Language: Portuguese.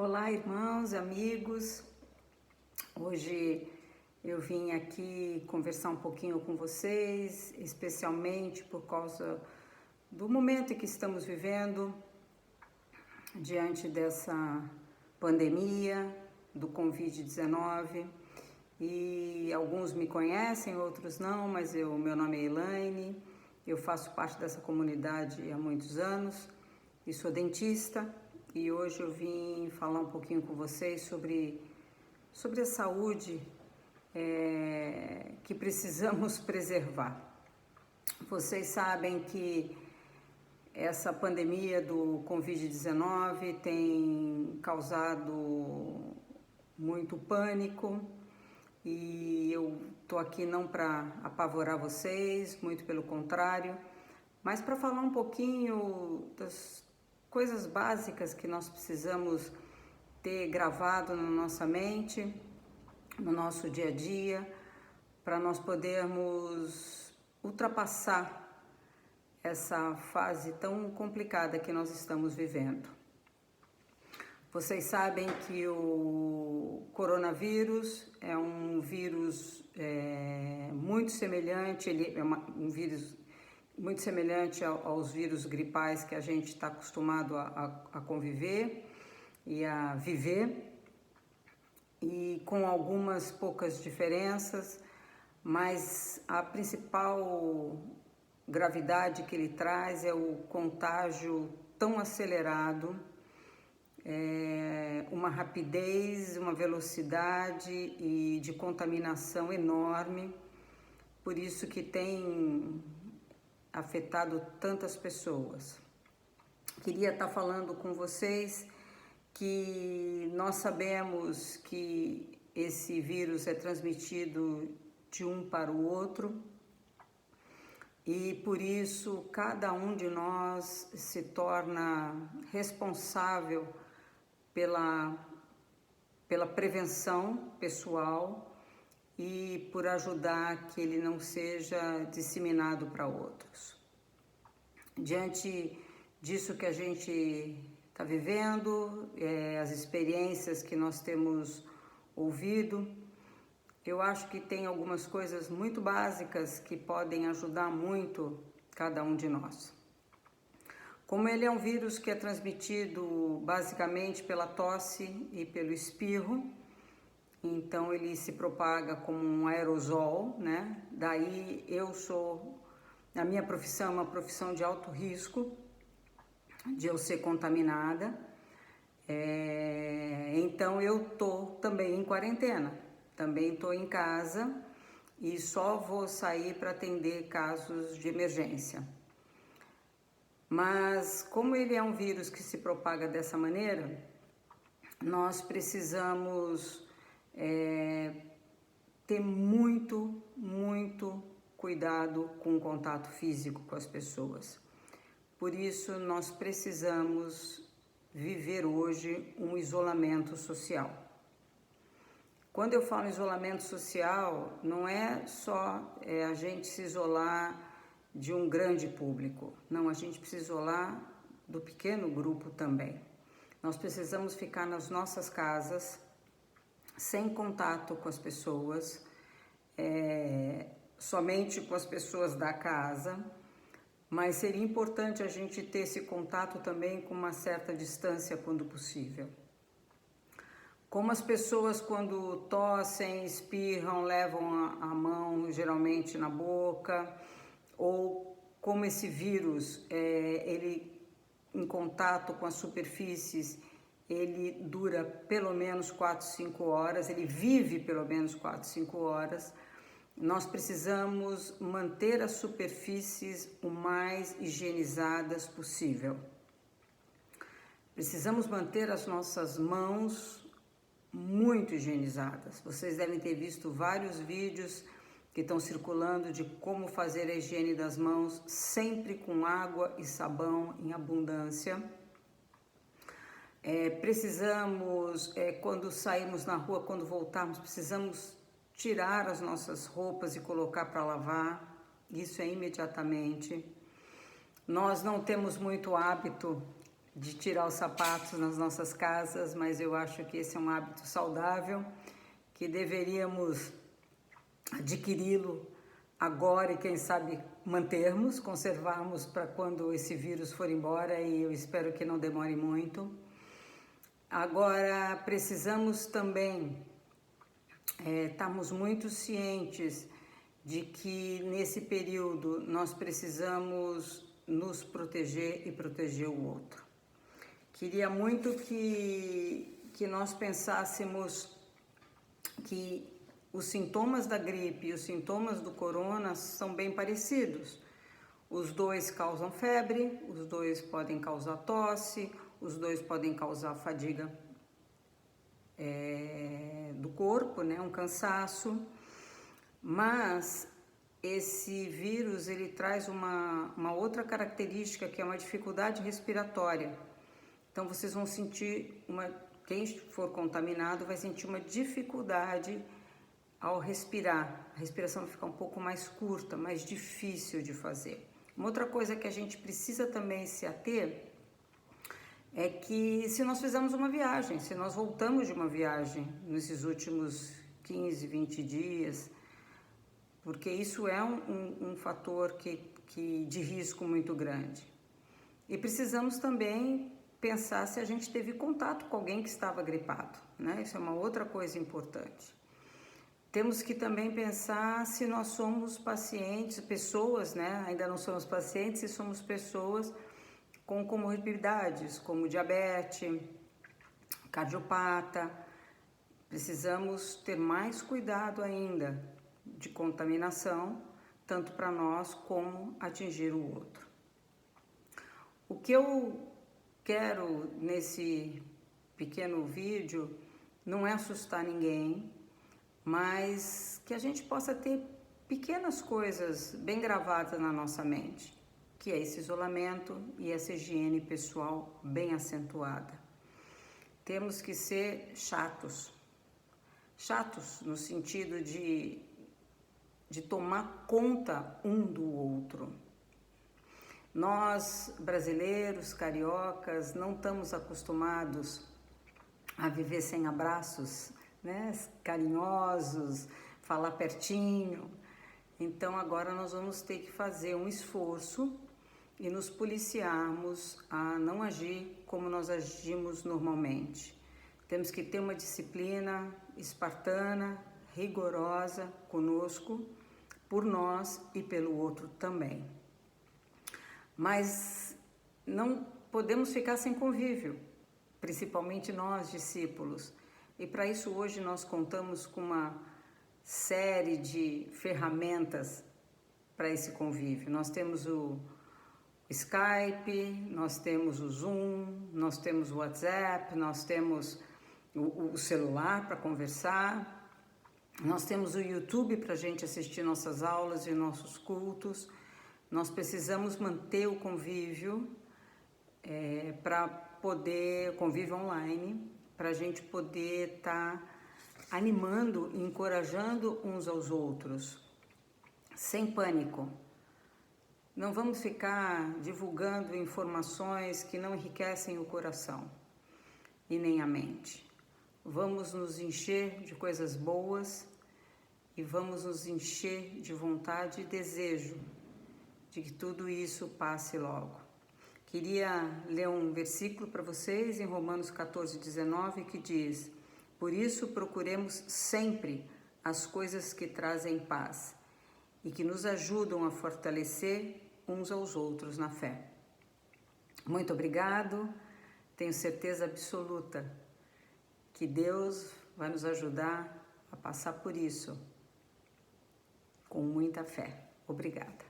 Olá, irmãos, amigos. Hoje eu vim aqui conversar um pouquinho com vocês, especialmente por causa do momento em que estamos vivendo, diante dessa pandemia do Covid-19. E alguns me conhecem, outros não, mas meu nome é Elaine, eu faço parte dessa comunidade há muitos anos e sou dentista. E hoje eu vim falar um pouquinho com vocês sobre a saúde que precisamos preservar. Vocês sabem que essa pandemia do Covid-19 tem causado muito pânico e eu estou aqui não para apavorar vocês, muito pelo contrário, mas para falar um pouquinho das coisas básicas que nós precisamos ter gravado na nossa mente, no nosso dia a dia, para nós podermos ultrapassar essa fase tão complicada que nós estamos vivendo. Vocês sabem que o coronavírus é um vírus muito semelhante, ele é um vírus muito semelhante aos vírus gripais que a gente está acostumado a conviver e a viver, e com algumas poucas diferenças, mas a principal gravidade que ele traz é o contágio tão acelerado, uma rapidez, uma velocidade e de contaminação enorme, por isso que tem afetado tantas pessoas. Queria estar falando com vocês que nós sabemos que esse vírus é transmitido de um para o outro e por isso cada um de nós se torna responsável pela prevenção pessoal e por ajudar que ele não seja disseminado para outros. Diante disso que a gente está vivendo, as experiências que nós temos ouvido, eu acho que tem algumas coisas muito básicas que podem ajudar muito cada um de nós. Como ele é um vírus que é transmitido basicamente pela tosse e pelo espirro, então ele se propaga como um aerosol, né? Daí a minha profissão é uma profissão de alto risco de eu ser contaminada, então eu tô também em quarentena, também tô em casa e só vou sair para atender casos de emergência. Mas como ele é um vírus que se propaga dessa maneira, nós precisamos ter muito cuidado com o contato físico com as pessoas. Por isso, nós precisamos viver hoje um isolamento social. Quando eu falo isolamento social, não é só a gente se isolar de um grande público. Não, a gente precisa isolar do pequeno grupo também. Nós precisamos ficar nas nossas casas, sem contato com as pessoas, somente com as pessoas da casa, mas seria importante a gente ter esse contato também com uma certa distância quando possível. Como as pessoas quando tossem, espirram, levam a mão geralmente na boca, ou como esse vírus, ele em contato com as superfícies, ele dura pelo menos 4, 5 horas, ele vive pelo menos 4, 5 horas. Nós precisamos manter as superfícies o mais higienizadas possível. Precisamos manter as nossas mãos muito higienizadas. Vocês devem ter visto vários vídeos que estão circulando de como fazer a higiene das mãos, sempre com água e sabão em abundância. Precisamos, quando sairmos na rua, quando voltarmos, precisamos tirar as nossas roupas e colocar para lavar, isso é imediatamente. Nós não temos muito hábito de tirar os sapatos nas nossas casas, mas eu acho que esse é um hábito saudável, que deveríamos adquiri-lo agora e quem sabe mantermos, conservarmos para quando esse vírus for embora, e eu espero que não demore muito. Agora precisamos também estarmos muito cientes de que nesse período nós precisamos nos proteger e proteger o outro. Queria muito que nós pensássemos que os sintomas da gripe e os sintomas do corona são bem parecidos. Os dois causam febre, os dois podem causar tosse, os dois podem causar fadiga do corpo, né? Um cansaço. Mas esse vírus ele traz uma outra característica, que é uma dificuldade respiratória. Então vocês vão sentir quem for contaminado vai sentir uma dificuldade ao respirar. A respiração vai ficar um pouco mais curta, mais difícil de fazer. Uma outra coisa que a gente precisa também se ater é que se nós fizermos uma viagem, se nós voltamos de uma viagem nesses últimos 15, 20 dias, porque isso é um fator de risco muito grande. E precisamos também pensar se a gente teve contato com alguém que estava gripado, né? Isso é uma outra coisa importante. Temos que também pensar se nós somos pacientes, pessoas, né? Ainda não somos pacientes, se somos pessoas com comorbidades, como diabetes, cardiopata. Precisamos ter mais cuidado ainda de contaminação, tanto para nós como atingir o outro. O que eu quero nesse pequeno vídeo não é assustar ninguém, mas que a gente possa ter pequenas coisas bem gravadas na nossa mente, que é esse isolamento e essa higiene pessoal bem acentuada. Temos que ser chatos no sentido de tomar conta um do outro. Nós, brasileiros, cariocas, não estamos acostumados a viver sem abraços, né? Carinhosos, falar pertinho. Então agora nós vamos ter que fazer um esforço e nos policiarmos a não agir como nós agimos normalmente. Temos que ter uma disciplina espartana, rigorosa conosco, por nós e pelo outro também. Mas não podemos ficar sem convívio, principalmente nós, discípulos. E para isso hoje nós contamos com uma série de ferramentas para esse convívio. Nós temos o Skype, nós temos o Zoom, nós temos o WhatsApp, nós temos o celular para conversar, nós temos o YouTube para a gente assistir nossas aulas e nossos cultos. Nós precisamos manter o convívio convívio online, para a gente poder estar animando e encorajando uns aos outros, sem pânico. Não vamos ficar divulgando informações que não enriquecem o coração e nem a mente. Vamos nos encher de coisas boas e vamos nos encher de vontade e desejo de que tudo isso passe logo. Queria ler um versículo para vocês em Romanos 14:19, que diz: por isso procuremos sempre as coisas que trazem paz e que nos ajudam a fortalecer uns aos outros na fé. Muito obrigado, tenho certeza absoluta que Deus vai nos ajudar a passar por isso com muita fé. Obrigada.